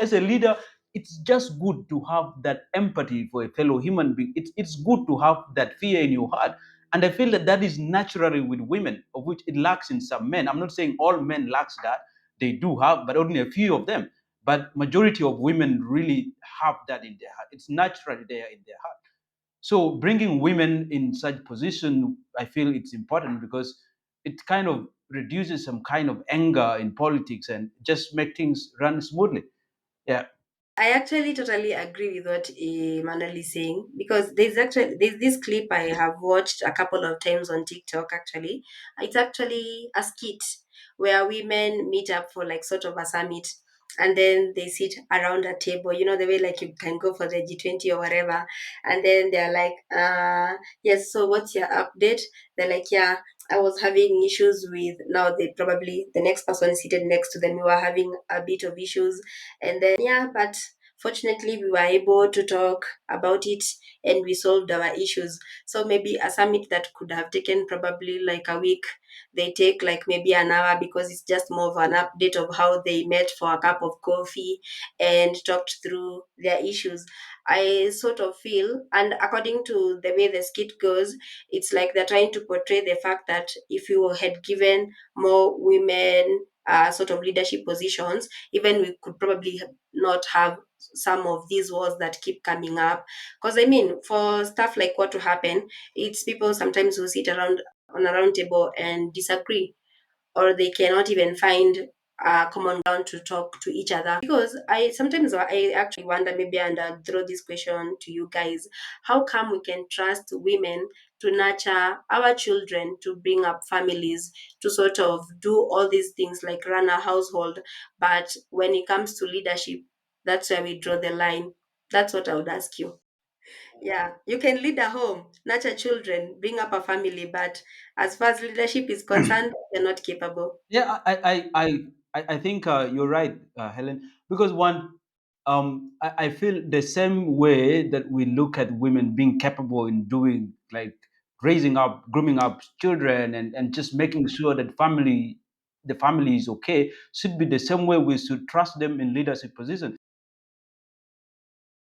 As a leader, it's just good to have that empathy for a fellow human being. It's good to have that fear in your heart. And I feel that that is naturally with women, of which it lacks in some men. I'm not saying all men lacks that. They do have, but only a few of them. But majority of women really have that in their heart. It's naturally there in their heart. So bringing women in such position, I feel it's important because it kind of reduces some kind of anger in politics and just make things run smoothly. Yeah. I actually totally agree with what Manuel is saying because there's this clip I have watched a couple of times on TikTok. Actually, it's actually a skit where women meet up for like sort of a summit, and then they sit around a table. You know the way like you can go for the G20 or whatever, and then they're like, yes. So what's your update? They're like, yeah. I was having issues with now they probably the next person seated next to them we were having a bit of issues, and then yeah, but fortunately we were able to talk about it and we solved our issues. So maybe a summit that could have taken probably like a week, they take like maybe an hour because it's just more of an update of how they met for a cup of coffee and talked through their issues. I sort of feel, and according to the way the skit goes, it's like they're trying to portray the fact that if you had given more women sort of leadership positions, even we could probably not have some of these wars that keep coming up. Because I mean, for stuff like what to happen, it's people sometimes who sit around on a round table and disagree, or they cannot even find a common ground to talk to each other. Because I actually wonder maybe, and I'll throw this question to you guys: how come we can trust women to nurture our children, to bring up families, to sort of do all these things like run a household, but when it comes to leadership, that's where we draw the line? That's what I would ask you. Yeah, you can lead a home, nurture children, bring up a family, but as far as leadership is concerned, you're not capable. Yeah, I think you're right, Helen. Because one, I feel the same way that we look at women being capable in doing like raising up, grooming up children, and just making sure that the family is okay, should be the same way we should trust them in leadership positions.